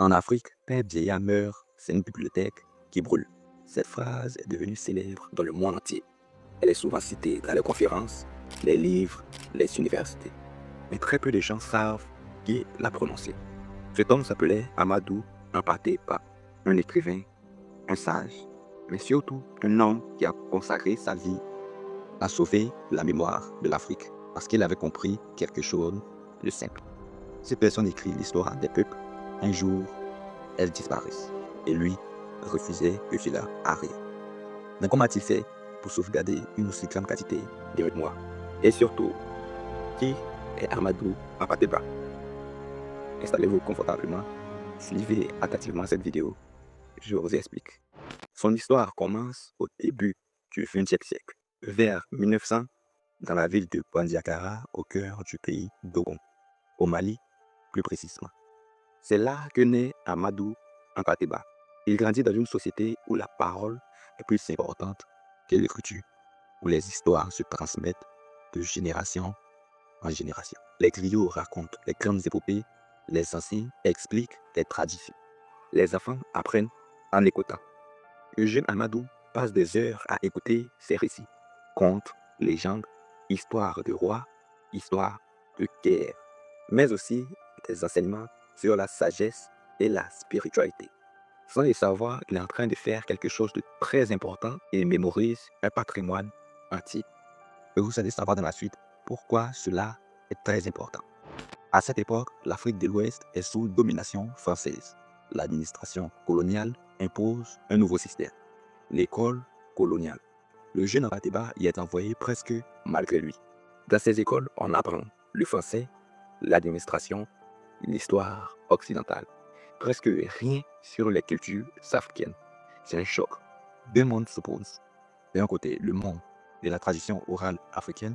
En Afrique, un vieillard meurt, c'est une bibliothèque qui brûle. Cette phrase est devenue célèbre dans le monde entier. Elle est souvent citée dans les conférences, les livres, les universités. Mais très peu de gens savent qui l'a prononcée. Cet homme s'appelait Amadou Hampâté Bâ, un écrivain, un sage, mais surtout un homme qui a consacré sa vie à sauver la mémoire de l'Afrique parce qu'il avait compris quelque chose de simple. Si personne écrit l'histoire des peuples, un jour, elles disparaissent. Et lui refusait que cela arrive. Mais comment a-t-il fait pour sauvegarder une aussi grande quantité de mémoire? Et surtout, qui est Amadou Hampâté Bâ? Installez-vous confortablement, suivez attentivement cette vidéo, je vous explique. Son histoire commence au début du XXe siècle, vers 1900, dans la ville de Bandiagara, au cœur du pays d'Ogon, au Mali plus précisément. C'est là que naît Amadou Hampâté Bâ. Il grandit dans une société où la parole est plus importante que l'écriture, où les histoires se transmettent de génération en génération. Les griots racontent les grandes épopées, les anciens expliquent les traditions. Les enfants apprennent en écoutant. Le jeune Amadou passe des heures à écouter ces récits, contes, légendes, histoires de rois, histoires de guerre, mais aussi des enseignements sur la sagesse et la spiritualité. Sans le savoir, il est en train de faire quelque chose de très important et mémorise un patrimoine entier. Et vous allez savoir dans la suite pourquoi cela est très important. À cette époque, l'Afrique de l'Ouest est sous domination française. L'administration coloniale impose un nouveau système, l'école coloniale. Le jeune Hampâté Bâ y est envoyé presque malgré lui. Dans ces écoles, on apprend le français, l'administration, l'histoire occidentale. Presque rien sur les cultures africaines. C'est un choc. Deux mondes s'opposent. D'un côté, le monde de la tradition orale africaine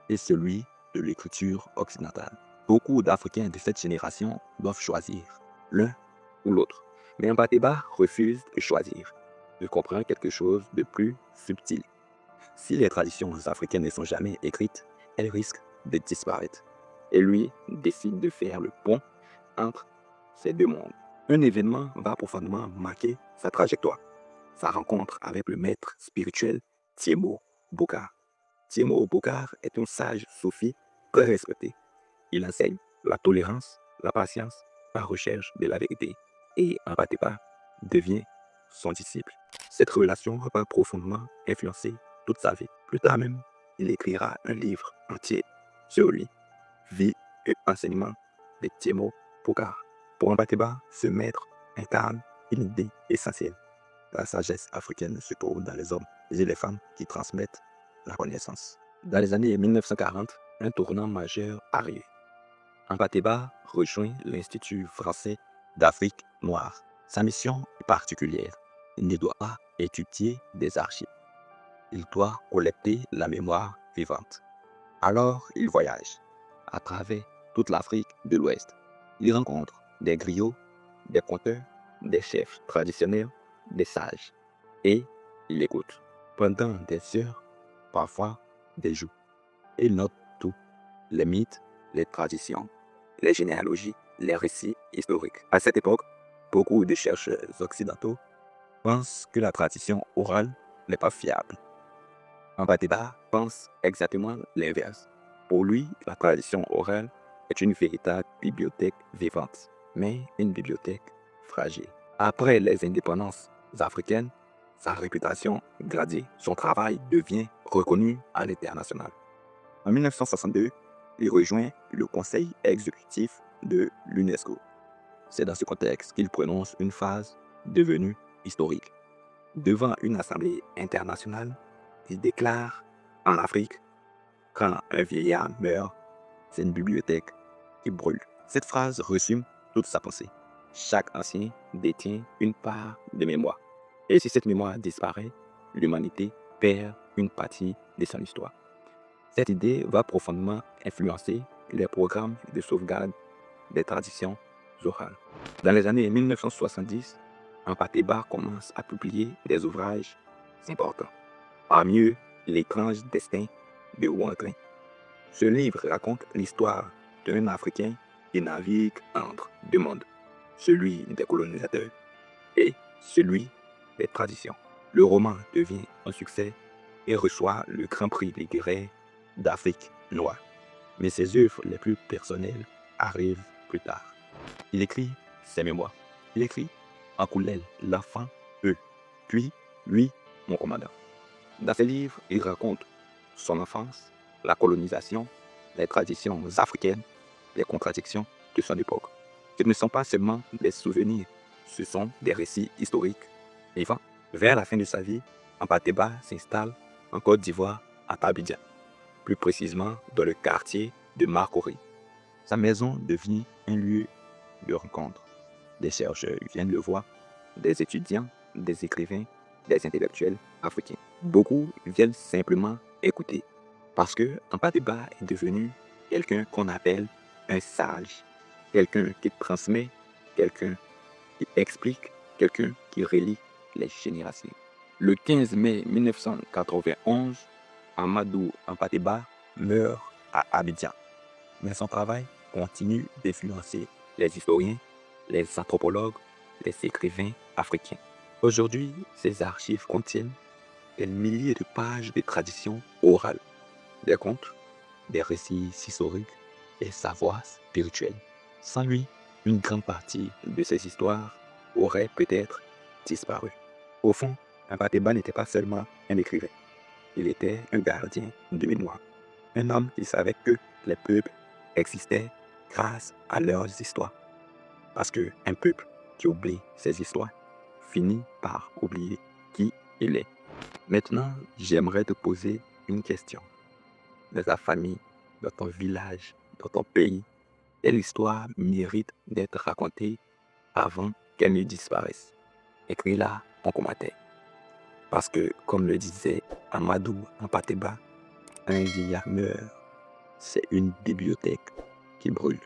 et celui de l'écriture occidentale. Beaucoup d'Africains de cette génération doivent choisir l'un ou l'autre. Mais Hampâté Bâ refuse de choisir. Il comprend quelque chose de plus subtil. Si les traditions africaines ne sont jamais écrites, elles risquent de disparaître. Et lui décide de faire le pont entre ces deux mondes. Un événement va profondément marquer sa trajectoire. Sa rencontre avec le maître spirituel Thiemo Bokar. Thiemo Bokar est un sage soufi très respecté. Il enseigne la tolérance, la patience, la recherche de la vérité. Et Hampâté Bâ devient son disciple. Cette relation va profondément influencer toute sa vie. Plus tard même, il écrira un livre entier sur lui, Vie et enseignement de Thiemo Bokar. Pour Hampâté Bâ, ce maître incarne une idée essentielle. La sagesse africaine se trouve dans les hommes et les femmes qui transmettent la connaissance. Dans les années 1940, un tournant majeur arrive. Hampâté Bâ rejoint l'Institut français d'Afrique noire. Sa mission est particulière. Il ne doit pas étudier des archives. Il doit collecter la mémoire vivante. Alors, il voyage à travers toute l'Afrique de l'Ouest. Il rencontre des griots, des conteurs, des chefs traditionnels, des sages. Et il écoute pendant des heures, parfois des jours. Il note tout, les mythes, les traditions, les généalogies, les récits historiques. À cette époque, beaucoup de chercheurs occidentaux pensent que la tradition orale n'est pas fiable. Hampâté Bâ pense exactement l'inverse. Pour lui, la tradition orale est une véritable bibliothèque vivante, mais une bibliothèque fragile. Après les indépendances africaines, sa réputation grandit, son travail devient reconnu à l'international. En 1962, il rejoint le conseil exécutif de l'UNESCO. C'est dans ce contexte qu'il prononce une phrase devenue historique. Devant une assemblée internationale, il déclare: en Afrique, quand un vieillard meurt, c'est une bibliothèque qui brûle. Cette phrase résume toute sa pensée. Chaque ancien détient une part de mémoire. Et si cette mémoire disparaît, l'humanité perd une partie de son histoire. Cette idée va profondément influencer les programmes de sauvegarde des traditions orales. Dans les années 1970, Hampâté Bâ commence à publier des ouvrages importants. Parmi eux, L'étrange destin de Wangrin. Ce livre raconte l'histoire d'un Africain qui navigue entre deux mondes, celui des colonisateurs et celui des traditions. Le roman devient un succès et reçoit le Grand Prix littéraire d'Afrique noire. Mais ses œuvres les plus personnelles arrivent plus tard. Il écrit ses mémoires. Il écrit Ankoulel, l'enfant, eux, puis lui, mon commandant. Dans ses livres, il raconte son enfance, la colonisation, les traditions africaines, les contradictions de son époque. Ce ne sont pas seulement des souvenirs, ce sont des récits historiques vivants. Vers la fin de sa vie, Ampateba s'installe en Côte d'Ivoire, à Abidjan, plus précisément dans le quartier de Marcory. Sa maison devient un lieu de rencontre. Des chercheurs viennent le voir, des étudiants, des écrivains, des intellectuels africains. Beaucoup viennent simplement écouter, parce que Ampateba est devenu quelqu'un qu'on appelle un sage, quelqu'un qui transmet, quelqu'un qui explique, quelqu'un qui relie les générations. Le 15 mai 1991, Amadou Ampateba meurt à Abidjan, mais son travail continue d'influencer les historiens, les anthropologues, les écrivains africains. Aujourd'hui, ces archives contiennent des milliers de pages de traditions orales, des contes, des récits historiques et savoirs spirituels. Sans lui, une grande partie de ces histoires aurait peut-être disparu. Au fond, Ampateba n'était pas seulement un écrivain, il était un gardien de mémoire, un homme qui savait que les peuples existaient grâce à leurs histoires. Parce qu'un peuple qui oublie ses histoires finit par oublier qui il est. Maintenant, j'aimerais te poser une question. Dans ta famille, dans ton village, dans ton pays, quelle histoire mérite d'être racontée avant qu'elle ne disparaisse? Écris-la en commentaire. Parce que, comme le disait Amadou Ampateba, un vieillard meurt, c'est une bibliothèque qui brûle.